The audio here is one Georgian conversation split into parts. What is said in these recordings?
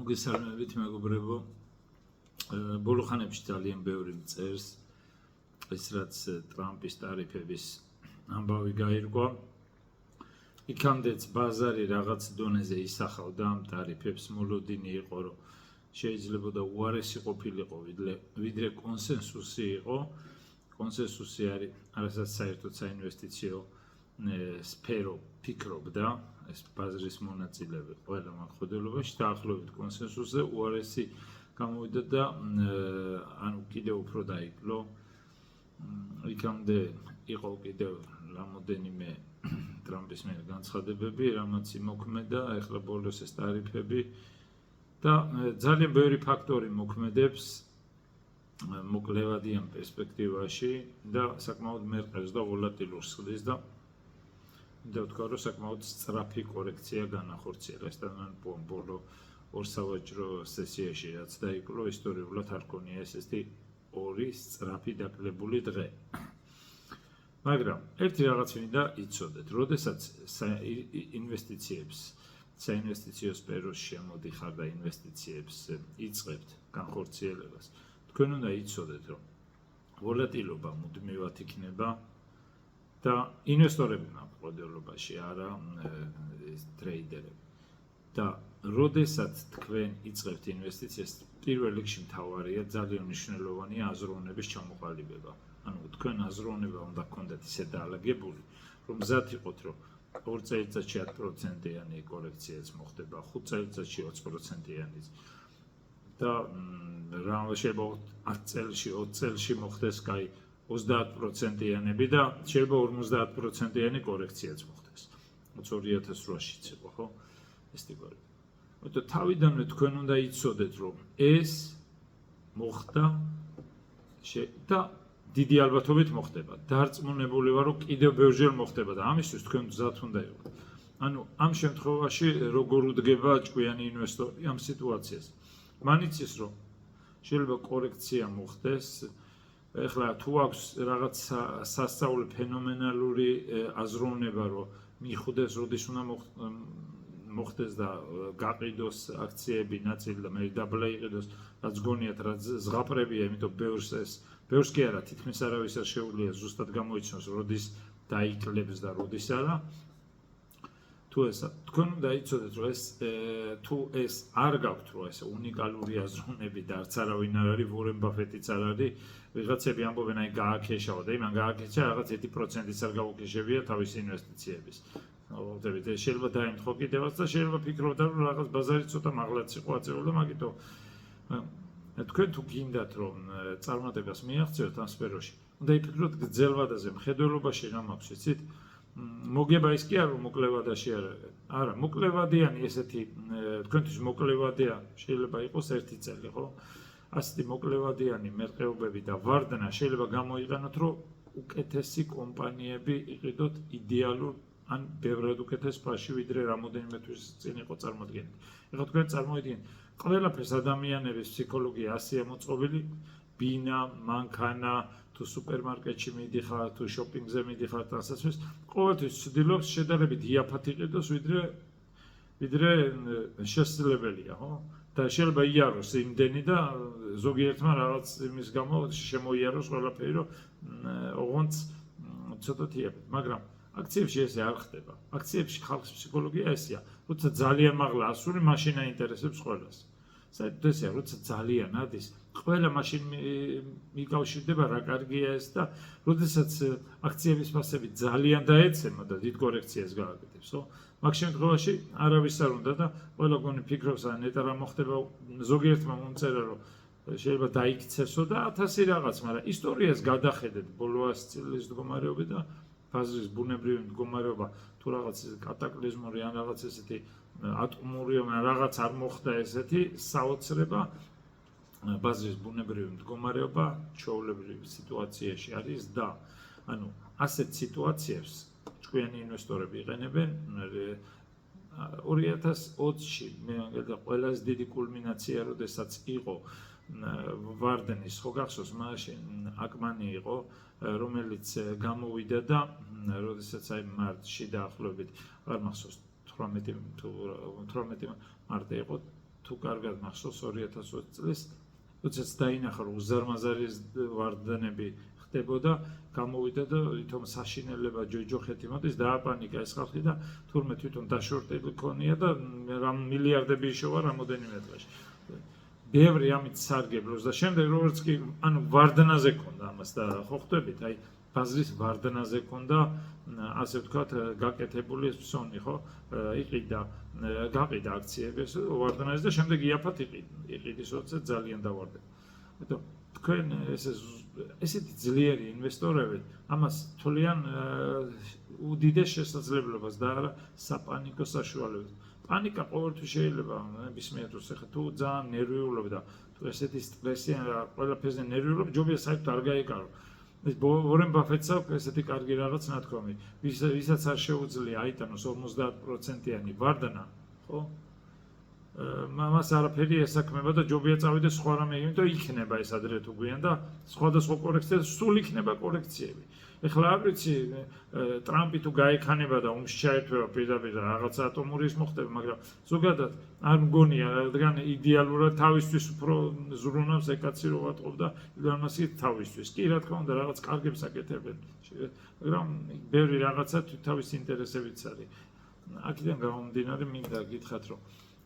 მოგესალმებით მეგობრებო. ბოლო ხანებში ძალიან ბევრი მწერს ის რაც ტრამპის ტარიფების ამბავი გაირკვა. იქამდეც ბაზარი რაღაც დონეზე ისახავდა ამ ტარიფებს, მოლოდინი იყო, რომ შეიძლება და უარესი ყოფილიყო, ვიდრე კონსენსუსი იყო. კონსენსუსი არის არასაც საერთოდ საინვესტიციო სფერო ფიქრობდა, ეს ბაზრის მონაწილეები ყველა მანხოდელობაში დაახლოებით კონსენსუსზე უარესი გამოვიდა და ანუ კიდევ უფრო დაიკლო. იქამდე იყო კიდევ რამოდენიმე ტრამპის მიერ განცხადებები, რამაც იმოქმედა, ეხლა ბოლოს ეს ტარიფები და ძალიან ბევრი ფაქტორი მოქმედებს მოკლევადიან პერსპექტივაში და საკმაოდ მერყევს და ვოლატილურს ხდის და და ვთქვა, რომ საკმაოდ სწრაფი კორექცია განახორციელა. ეს ბოლო ორ სავაჭრო სესიაში რაც დაიკლო, ისტორიულად არ ქონია ესეთი ორი სწრაფი დაკლებული დღე. მაგრამ ერთი რაღაც მინდა იცოდეთ, როდესაც საინვესტიციო სფეროში შემოდიხარ და ინვესტიციებს იწყებთ განხორციელებას, თქვენ უნდა იცოდეთ, რომ ვოლატილობა მუდმივად იქნება და ინვესტორები მოპყრობელობაში არა ტრეიდერები. და როდესაც თქვენ იწყებთ ინვესტიციას, პირველ რიგში მთავარია ძალიან მნიშვნელოვანია აზროვნების ჩამოყალიბება. ანუ თქვენ აზროვნება უნდა გქონდეთ ისე დაალაგებული, რომ მზად იყოთ, რომ 2 წელიწადში 10%-იანი კორექციაც მოხდება, 5 წელიწადში 20%-იანი და რა შეიძლება 10 წელში, 20 წელში მოხდეს კაი 30%-იანები და შეიძლება 50%-იანი კორექციაც მოხდეს. 2008-ში იყო, ხო? ეს ტიპური. მოიცა თავიდანვე თქვენ უნდა იცოდეთ, რომ ეს მოხდა და დიდი ალბათობით მოხდება. დარწმუნებული ვარ, რომ კიდევ ბევრჯერ მოხდება და ამისთვის თქვენ მზად უნდა იყოთ. ანუ ამ შემთხვევაში როგორ უდგება ჭკვიანი ინვესტორი ამ სიტუაციას? მან იცის, რომ შეიძლება კორექცია მოხდეს. ეხლა თუ აქვს რაღაც სასწაული ფენომენალური აზროვნება, რომ მიხვდეს, როდის უნდა მოხდეს და გაყიდოს აქციები ნაწილი და მე დაბლა იყიდოს, რაც გონიათ, რაც ზღაპრებია, იმიტომ ბევრს კი არა, თითქმის არავის არ შეუძლია ზუსტად გამოიცნოს, როდის დაიკლებს და როდის არა. თქვენ უნდა იცოდეთ, რომ თუ ეს არ გაქვთ, რომ ეს უნიკალური აზროვნები და არც არავინ არ არის, ვორენ ბაფეტიც არ არის, ვიღაცები ამბობენ, აი გააქეშავა და იმან გააქეშა რაღაც 1%-იც არ გაუკეშებია თავის ინვესტიციების. შეიძლება დაემთხო კიდევაც და შეიძლება ფიქრობდა, რომ რაღაც ბაზარი ცოტა მაღლაც იყო აწეული, მაგითო თქვენ თუ გინდათ, რომ წარმატებას მიაღწიოთ ამ სფეროში, უნდა იფიქროთ გრძელვადაზე, მხედველობაში რა მაქვს, იცით? მოგება ის კი არა, რომ მოკლევადაში არა, მოკლევადიანი ესეთი, თქვენთვის მოკლევადია შეიძლება იყოს 1 წელი, ხო? ასეთი მოკლევადიანი მერყეობები და ვარდნა შეიძლება გამოიყენოთ, რომ უკეთესი კომპანიები იყიდოთ იდეალურ ან ბევრად უკეთეს ფაში, ვიდრე რამოდენიმე თვის წინ იყო წარმოადგენილი. ეხლა თქვენ წარმოიდგინეთ, ყველაფერს ადამიანების ფსიქოლოგია ასეა მოწყობილი, ბინა, მანქანა, თუ სუპერმარკეტში მიდიხარ, თუ შოპინგზე მიდიხარ და ასეც, ყოველთვის ცდილობს შედარებით იაფად იყიდოს, ვიდრე შესაძლებელია, ხო? და შეიძლება იაროს იმდენი და ზოგიერთმა რაღაც იმის გამო შემოიაროს ყველაფერი, რომ ოღონდ ცოტათი იაფად, მაგრამ აქციებში ესე არ ხდება. აქციებში ხალხის ფსიქოლოგია ესეა, როცა ძალიან მაღლა ასული, მაშინ აინტერესებს ყველას. საერთოდ ესეა, როცა ძალიან ადის, ყველა მაშინ მიკავშირდება რა კარგია ეს და როდესაც აქციების ფასები ძალიან დაეცემა და დიდ კორექციას გააკეთებს, ხო? მაგ შემთხვევაში არავის არ უნდა და ყველა გონი ფიქრობს, ან ნეტა რა მოხდება, ზოგიერთმა მომწერა, რომ შეიძლება დაიქცესო და 1000 რაღაც, მაგრამ ისტორიას გადახედეთ ბოლო 100 წლის მდგომარეობა და ბაზრის ბუნებრივი მდგომარეობა თუ რაღაც კატაკლიზმური ან რაღაც ესეთი ატომური ან რაღაც არ მოხდა ესეთი საოცრება ბაზრის ბუნებრივი მდგომარეობა ჩვეულებრივ სიტუაციაში არის და ანუ ასეთ სიტუაციებს ჭკვიანი ინვესტორები იყენებენ 2020-ში მე მაგალითად ყველაზე დიდი კულმინაცია როდესაც იყო ვარდენის ხო გახსოვს მაშინ აკმანი იყო რომელიც გამოვიდა და როდესაც აი მარტში დაახლოებით არ მახსოვს 18 მარტი იყო თუ კარგად მახსოვს 2020 წლის როდესაც დაინახა რომ უზარმაზარი ვარდნები ხდებოდა გამოვიდა და თვითონ საშინელება ჯოჯოხეთი მოდის დააპანიკა ეს ხალხი და თურმე თვითონ დაშორტილი ქონია და რამ მილიარდები იშოვა რამოდენიმე დღეში ბევრი ამით სარგებლობს და შემდეგ როგორც კი ანუ ვარდნაზე ქონდა ამას და ხო ხვდებით აი ბაზრის ვარდნაზე ქონდა ასე ვთქვათ გაკეთებული ეს ფსონი ხო იყიდა გაყიდა აქციები ეს ვარდნაზე და შემდეგ იაფად იყიდის როცა ძალიან დავარდება იმიტომ თქვენ ესეთი ძლიერი ინვესტორები ამას თვლიან უდიდეს შესაძლებლობას და არა საპანიკო საშუალებას პანიკა ყოველთვის შეიძლება ნებისმიერ დროს ახლა თუ ძალიან ნერვიულობ და თუ ესეთი სტრესი რა ყველაფერზე ნერვიულობ ჯობია საერთოდ არ გაიკარო ეს ვორენ ბაფეტს აქვს ესეთი კარგი რაღაც ნათქვამი ვისაც არ შეუძლია აიტანოს 50%-იანი ვარდნა ხო მამას არაფერი ესაქმება და ჯობია წავიდეს სხვა რამე იმიტომ იქნება ეს ადრე თუ გვიან და სხვადასხვა კორექცია სულ იქნება კორექციები ეხლა არ ვიცი ტრამპი თუ გაიქანება და ომში ჩაერთვება პირდაპირ რაღაცა ატომურის მოხდება მაგრამ ზოგადად არ მგონია რადგან იდეალურად თავისთვის უფრო ზრუნავს ეკაცი რო ვატყობ და იმასი თავისთვის კი რა თქმა უნდა რაღაც კარგებს აკეთებენ მაგრამ ბევრი რაღაცა თავის ინტერესებიც არის აქედან გამომდინარე მინდა გითხრათ რომ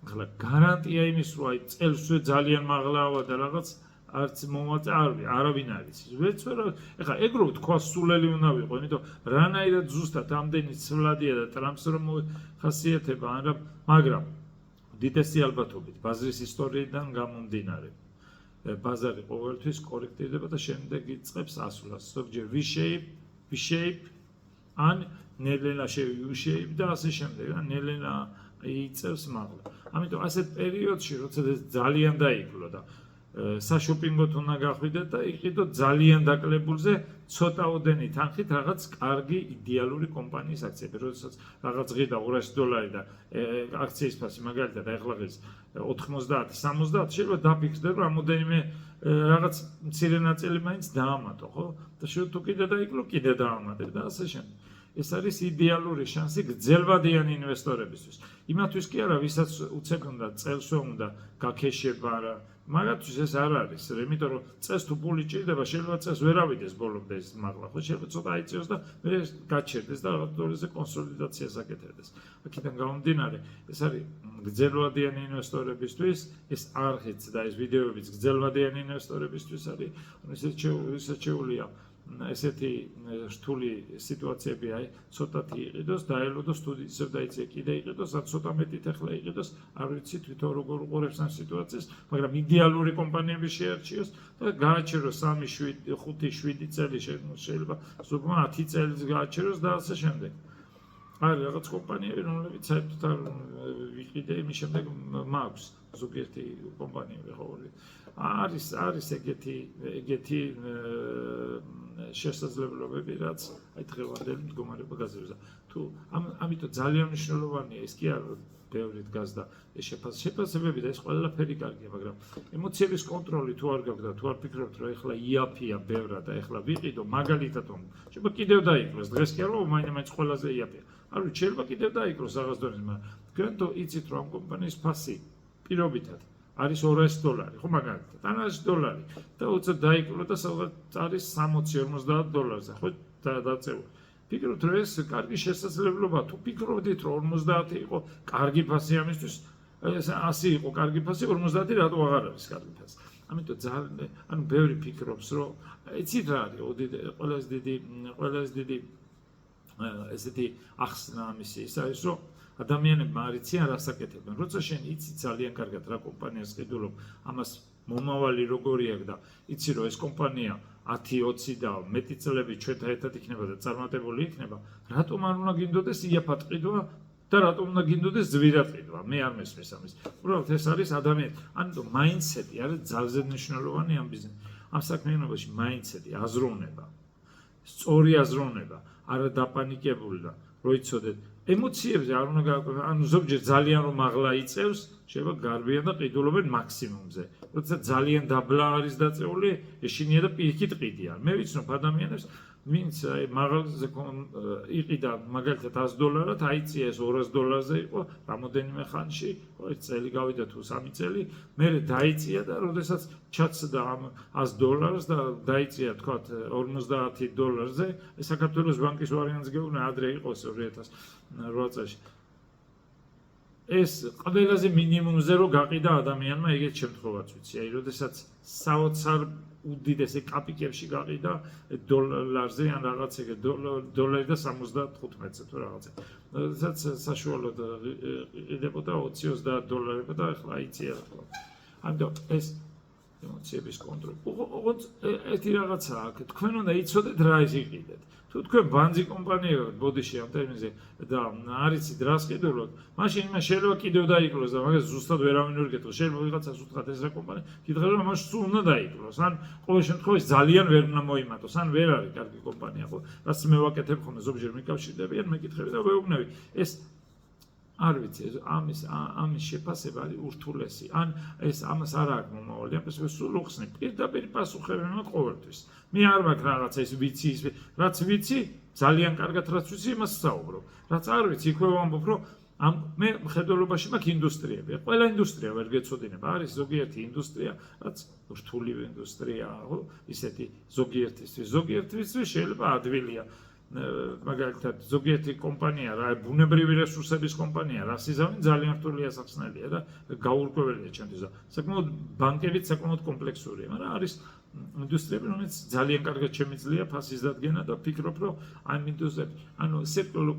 ახლა გარანტია იმის რომ აი წელსვე ძალიან მაღლაავა და რაღაც არც მომაწე არავინ არის ვეც რა ეხლა ეგრო თქვა სულელი უნდა ვიყო იმიტომ რანაირად ზუსტად ამდენი ცვლადია და ტრამპს რომ ხასიათება არა მაგრამ დიდესი ალბათობით ბაზრის ისტორიიდან გამომდინარე ბაზარი ყოველთვის კორექტირდება და შემდეგ იწყებს ასვლას ზოგჯერ V-shape ან ნელ-ნელა U-shape და ასე შემდეგ ან ნელ-ნელა იწევს მაღლა ამიტომ ასეთ პერიოდში როცა ძალიან დაიკლო და საშოპინგოთ უნდა გახვიდეთ და იყიდოთ ძალიან დაკლებულზე ცოტაოდენი თანხით რაღაც კარგი იდეალური კომპანიის აქციები როდესაც რაღაც ღირდა $200 და აქციის ფასი მაგალითად ახლა ღირს 90-70 შეიძლება დაფიქსდე რომ რამოდენიმე რაღაც მცირე ნაწილი მაინც დაამატო ხო და შევ თუ კიდე დაიკლო კიდე დაამატებ და ასე შემდეგ ეს არის იდეალური შანსი გრძელვადიანი ინვესტორებისთვის იმათთვის კი არა ვისაც უცებ უნდა წელსვე უნდა გაქეშება რა მაგათთვის ეს არ არის იმიტომ რომ წეს თუ პული ჭირდება შეიძლება წეს ვერ ავიდეს ბოლომდე ეს მაღლა ხო შეიძლება ცოტა აიწიოს და მე გაჩერდეს და რაღაც დონეზე კონსოლიდაციას აკეთებდეს აქედან გამომდინარე ეს არის გრძელვადიანი ინვესტორებისთვის ეს არხიც და ეს ვიდეოებიც გრძელვადიანი ინვესტორებისთვის არის ისეთ შეუულია ესეთი რთული სიტუაციები აი ცოტათი იყიდოს დაელოდოს თუ ისევ დაიწია კიდე იყიდოს ან ცოტა მეტით ახლა იყიდოს არ ვიცი თვითონ როგორ უყურებს ამ სიტუაციას მაგრამ იდეალური კომპანიები შეარჩიოს და გააჩეროს 3-5-7 წელი შეიძლება ზოგმა 10 წელიც გააჩეროს და ასე შემდეგ არის რაღაც კომპანიები რომლებიც საერთოდ არ ვიყიდე იმის შემდეგ მაქვს ზოგიერთი კომპანიები ხო არის ეგეთი შესაძლებლობები რაც აი დღევანდელი მდგომარეობა გაზრდა თუ ამიტომ ძალიან მნიშვნელოვანია ეს კი არ ბევრი დგას და ეს შეფასებები და ეს ყველაფერი კარგია მაგრამ ემოციების კონტროლი თუ არ გაქვს და თუ არ ფიქრობთ რომ ეხლა იაფია ბევრად და ეხლა ვიყიდო მაგალითად შეიძლება კიდევ დაიკლოს დღეს კი არა მაინც ყველაზე იაფია არ ვიცი შეიძლება კიდევ დაიკლოს რაღაც დონეზე მაგრამ თქვენ თუ იცით რომ ამ კომპანიის ფასი პირობითად არის $200 ხო მაგალითად ან $100 და უცებ დაიკლო და სადღაც არის $60-50 ხო დაწევა ფიქრობთ რომ ეს კარგი შესაძლებლობა თუ ფიქრობდით რომ 50 იყო კარგი ფასი ამისთვის ეს 100 იყო კარგი ფასი 50 რატო აღარ არის კარგი ფასი ამიტომ ძალიან ანუ ბევრი ფიქრობს რომ იცით რა არის ყველაზე დიდი ესეთი ახსნა ამისი ის არის რომ ადამიანებმა არ იციან რას აკეთებენ როცა შენ იცი ძალიან კარგად რა კომპანიას ყიდულობ ამას მომავალი როგორი აქვს და იცი რომ ეს კომპანია 10-20 და მეტი წლები ჩვენთან ერთად იქნება და წარმატებული იქნება რატომ არ უნდა გინდოდეს იაფად ყიდვა და რატომ უნდა გინდოდეს ძვირად ყიდვა მე არ მესმის ამის უბრალოდ ეს არის ადამიანი ანუ მაინდსეტი არის ძალზედ მნიშვნელოვანი ამ ბიზნესში ამ საქმიანობაში მაინდსეტი აზროვნება სწორი აზროვნება არა დაპანიკებული და რო იცოდეთ ემოციებზე არ უნდა ანუ ზოგჯერ ძალიან რომ მაღლა იწევს შეიძლება გარბიან და ყიდულობენ მაქსიმუმზე როცა ძალიან დაბლა არის დაწეული ეშინია და პირიქით ყიდიან მე ვიცნობ ადამიანებს ვინც მაღალზე იყიდა მაგალითად $100, აიწია ეს $200-ზე იყო რამოდენიმე ხანში, ერთ წელი გავიდა თუ 3 წელი, მერე დაიწია და როდესაც ჩაცდა ამ $100 და დაიწია თქვათ $50-ზე, საქართველოს ბანკის ვარიანტს გეუბნა ადრე იყოს 2008 წელს. ეს ყველაზე მინიმუმზე რო გაყიდა ადამიანმა ეგეთ შემთხვევაც ვიცი, აი როდესაც საოცარ უდიდესი კაპიკებში გაყიდა $1-ზე ან რაღაც ეგ $1 და 75-ზე თუ რაღაცა. როდესაც საშუალოდ ყიდებოდა $20-30 და ახლა აიწია ახლა. ამიტომ ეს ემოციების კონტროლი. ოღონდ ერთი რაღაცა აქვს, თქვენ უნდა იცოდეთ რა ის იყიდეთ. თუ თქვენ ბანძი კომპანია ვართ ბოდიში ამ ტერმინზე და არიცით რას ყიდულობთ, მაშინ იმას შეიძლება კიდევ დაიკლოს და მაგას ზუსტად ვერავინ ვერ გეტყვის. შეიძლება ვიღაცას უთხრათ ეს რა კომპანია, გითხრათ რომ მას სულ უნდა დაიკლოს. ან ყოველ შემთხვევაში ძალიან ვერ უნდა მოიმატოს, ან ვერ არის კარგი კომპანია, ხო? რაც მე ვაკეთებ ხოლმე ზოგჯერ მიკავშირდებიან, მეკითხები და ვეუბნები. ეს არ ვიცი, ამის შეფასება არის ურთულესი. ან ეს ამას არ აქვს მომავალი, ამას სულ უხსნი. პირდაპირ პასუხები მაქვს ყოველთვის. მე არ მაქვს რაღაცა ის ვიცი, რაც ვიცი, ძალიან კარგად რაც ვიცი, იმას ვსაუბრობ. რაც არ ვიცი, იქვე ვამბობ, რომ მე მხედველობაში მაქვს ინდუსტრიები. ყველა ინდუსტრია ვერ გეცოდინება, არის ზოგიერთი ინდუსტრია, რაც რთული ინდუსტრიაა, ხო? ისეთი ზოგიერთისთვის შეიძლება ადვილია. მაგალითად ზოგიერთი კომპანია რა ბუნებრივი რესურსების კომპანია რა სიზავენ ძალიან რთული ასახსნელია და გაურკვეველია ჩემთვის. საკმაოდ ბანკებიც საკმაოდ კომპლექსურია, მაგრამ არის ინდუსტრიები, რომელიც ძალიან კარგად შემიძლია ფასის დადგენა და ფიქრობ, რომ ამ ინდუსტრიებში, ანუ circle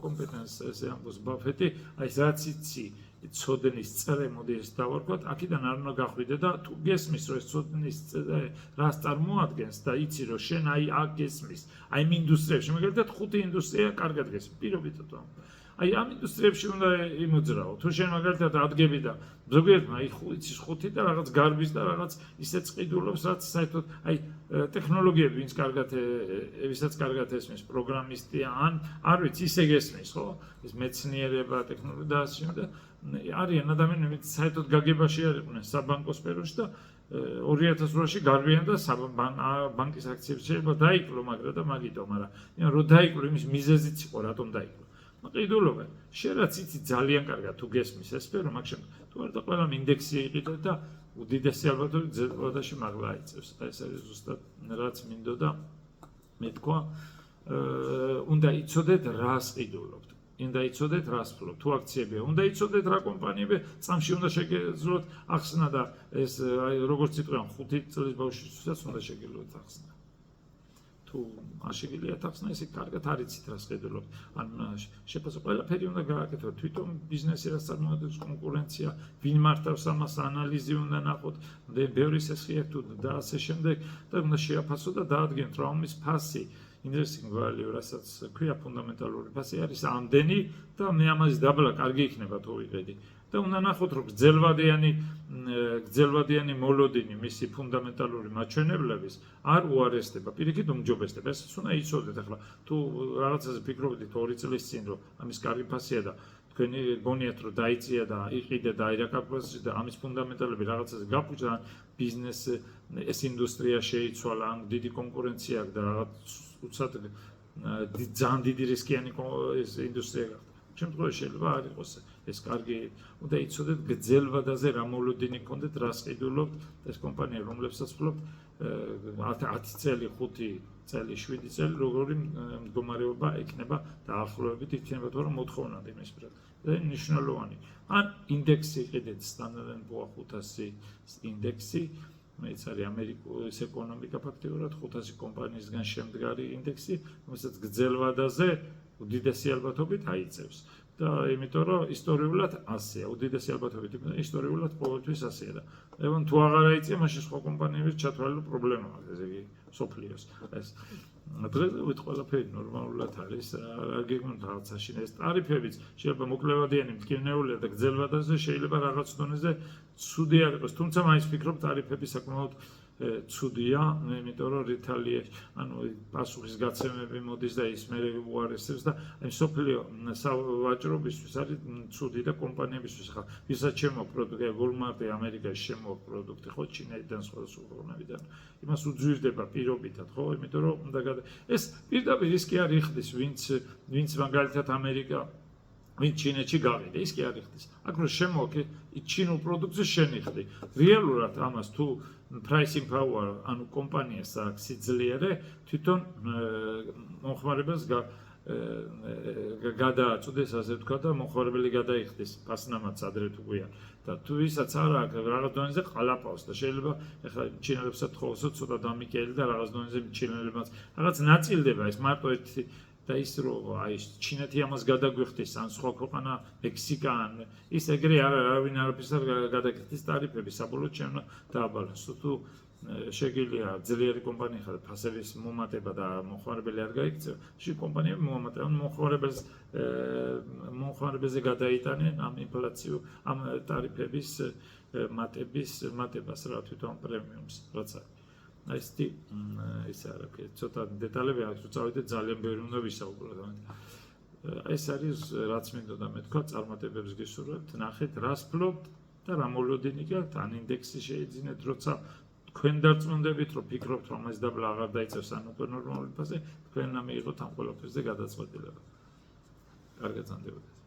competence-ზე ამბობს ბაფეტი, აი რაც იცი ცოდნის წრე მოდი ეს დავარქვათ, აქედან არ უნდა გახვიდე და თუ გესმის, რომ ეს ცოდნის წრე რას წარმოადგენს და იცი, რომ შენ აი აქ გესმის, აი იმ ინდუსტრიებში, მაგალითად 5 ინდუსტრია კარგად გესმის, პირობითად ვამბობ. აი ამ ინდუსტრიებში უნდა იმოძრაო. თუ შენ მაგალითად ადგები და ზოგიერთმა იცის 5 და რაღაც გარბის და რაღაც ისეთ ყიდულობს, რაც საერთოდ აი ტექნოლოგიები ვინც ვისაც კარგად ესმის, პროგრამისტია ან არ ვიცი, ისე გესმის, ხო? ეს მეცნიერება, ტექნოლოგია და ასე შემდეგ. არიან ადამიანები, ვინც საერთოდ გაგებაში არ იყვნენ საბანკო სფეროში და 2008-ში გარბიან და ბანკის აქციებს შეიძლება დაიკლო, მაგრამ და მაგითო, მაგრამ რო დაიკლო, იმის მიზეზიც იყო, რატომ დაიკლო. ყიდულობენ. შენ რაც იცი ძალიან კარგად თუ გესმის ეს სფერო, მაგ შემთხვევაში თუ არ და ყველა ინდექსი იყიდეთ და უდიდესი ალბათობით ზედმეტადაში მაღლა აიწევს. ეს არის ზუსტად რაც მინდოდა მე თქვა, უნდა იცოდეთ რას ყიდულობთ. უნდა იცოდეთ რას ფლობთ. თუ აქციებია, უნდა იცოდეთ რა კომპანიები წამში უნდა შეგეძლოთ ახსნა და ეს როგორც იტყვიან 5 წლის ბავშვისთვისაც უნდა შეგეძლოთ ახსნა. თუ არ შეგიძლიათ ახსნა, ესე კარგად არ იცით რას ყიდულობთ. ან შეფასება ყველაფერი უნდა გააკეთოთ. თვითონ ბიზნესი რაც წარმოადგენს კონკურენცია, ვინ მართავს ამას, ანალიზი უნდა ნახოთ, ბევრი სესხია თუ და ასე შემდეგ და უნდა შეაფასო და დაადგენთ რომ ამის ფასი interesting value, რასაც ქვია ფუნდამენტალური ფასი არის ამდენი და მე ამაზე დაბლა კარგი იქნება თუ ვიყიდი. და უნდა ნახოთ რომ გრძელვადიანი მოლოდინი მისი ფუნდამენტალური მაჩვენებლების არ უარესდება, პირიქით უმჯობესდება. ეს უნდა იცოდეთ ახლა თუ რაღაცაზე ფიქრობთ 2 წლის წინ რომ ამის კარგი ფასია და თქვენი გონიათ რომ დაიწია და იყიდე და აი რა კაპიტალში და ამის ფუნდამენტალები რაღაცაზე გაფუჭდა, ბიზნეს ეს ინდუსტრია შეიცვალა, ან დიდი კონკურენცია აქვს და რაღაც უცად ძალიან დიდი რისკიანი ეს ინდუსტრია გახდა. შემთხვევაში შეიძლება არ იყოს ეს კარგი, უნდა იცოდეთ გრძელვადაზე რა მოლოდინი გქონდეთ, რას ყიდულობთ, ეს კომპანია რომლებსაც ფლობთ 10 წელი, 5 წელი, 7 წელი, როგორი მდგომარეობა ექნება დაახლოებით იქნება თუ რომ მოთხოვნად იმის პროექტ. და ნიშნულოვანი. ან ინდექსი იყიდეთ Standard & Poor's 500 ინდექსი, მეც არის ამერიკის ეკონომიკა ფაქტიურად 500 კომპანიისგან შემდგარი ინდექსი, რომელსაც გრძელვადაზე უდიდესი ალბათობით აიწევს. და იმიტომ რომ ისტორიულად ასეა, უდიდესი ალბათობით ისტორიულად ყოველთვის ასეა და ევან თუ აღარ აიწია, მაშინ სხვა კომპანიების ჩათვალելու პრობლემა აქვს, ესე იგი სოფლიოს. ეს დღესდღეობით ყველაფერი ნორმალურად არის, რა გეგმავთ რაღაცაში, ეს ტარიფებიც შეიძლება მოკლევადიანი მტკივნეულია და გრძელვადაზე შეიძლება რაღაც დონეზე ცუდი არ იყოს, თუმცა მაინც ვფიქრობ ტარიფები საკმაოდ ცუდია, იმიტომ რომ პასუხისგაცემები მოდის და ის მე უარესებს და სოფლიო სავაჭრობისთვის არის ცუდი და კომპანიებისთვის ხა ვისაც შემოაქვს პროდუქტი, Walmart-ი ამერიკაში შემოაქვს პროდუქტი, ხო, ჩინეთიდან სხვადასხვა ქვეყნებიდან. იმას უძვირდება პირობითად, ხო, იმიტომ რომ ეს პირდაპირ ის კი არ იხდის, ვინც მაგალითად ამერიკა ვინც ჩინეთში გავიდა, ის კი არ იხდის. აქ რო შემოაქვს ჩინურ პროდუქტზე შენიხდი. რეალურად ამას თუ pricing power, ანუ კომპანიას აქვს სიძლიერე, თვითონ მომხმარებელს გადააწოდეს, ასე ვთქვა და მომხმარებელი გადაიხდის პასნამაც ადრე თუ გვიან. და თუ ვისაც არ აქვს რაღაც დონეზე ყალაპავს და შეიძლება ეხლა ჩინელებსაც თხოვსო ცოტა დამიკელი და რაღაც დონეზე ჩინელებმაც რაღაც ნაწილდება ეს მარტო ერთი და ის რომ აი ჩინეთი ამას გადაგვიხდის ან სხვა ქვეყანა მექსიკა ან ის ეგრე არავინ არაფერს არ გადაგიხდის ტარიფები საბოლოოდ ჩვენ დააბალანსო თუ შეგიძლია ძლიერი კომპანია ხარ ფასების მომატება და მომხმარებელი არ გაიქცევა შე კომპანიები მომატებენ მომხმარებელზე გადაიტანენ ამ ინფლაციო ამ ტარიფების მატებას რა თვითონ პრემიუმს რაც არის აი ეს არა ცოტა დეტალები აქვს თუ წავიდეთ ძალიან ბევრი უნდა ვისაუბროთ ეს არის რაც მინდოდა მეთქვა წარმატებებს გისურვებთ ნახეთ რას ფლობთ და რა მოლოდინი გაქვთ ან ინდექსი შეიძინეთ როცა თქვენ დარწმუნდებით რომ ფიქრობთ რომ ეს დაბლა აღარ დაიწევს ან უკვე ნორმალური ფასი თქვენ ამიღოთ ამ ყველაფერზე გადაწყვეტილება კარგად ზანდებოდეთ